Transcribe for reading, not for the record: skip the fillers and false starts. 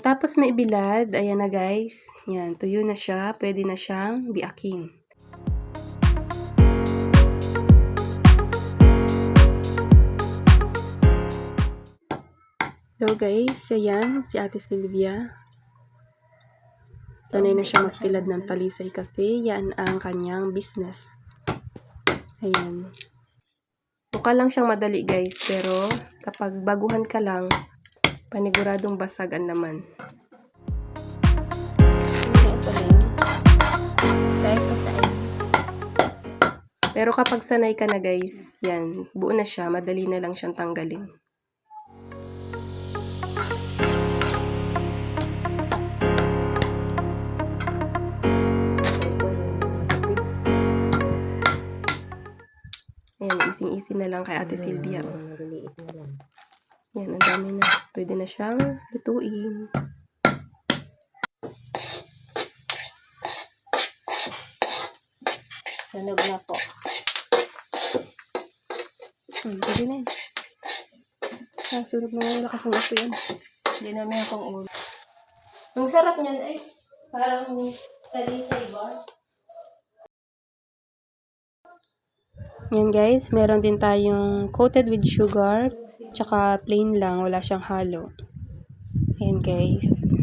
Pagkatapos maibilad, ayan na guys. Yan, tuyo na siya. Pwede na siyang biakin. So guys, ayan si Ate Sylvia. Sanay na siya magtilad ng talisay kasi yan ang kanyang business. Ayan. Mukha lang siyang madali guys, pero kapag baguhan ka lang, paniguradong basagan naman. Pero kapag sanay ka na guys, yan, buo na siya, madali na lang siyang tanggalin. Ayan, easy na lang kay Ate Sylvia. Yan, ang dami na. Pwede na siyang lutuin. Sunog na po. Pwede na yan. Sunog na yung lakas ng apo yan. Hindi namin akong ulo. Ang sarap niyan ay parang talisay ba? Yan guys, meron din tayong coated with sugar, tsaka plain lang, wala siyang halo. Ayan guys.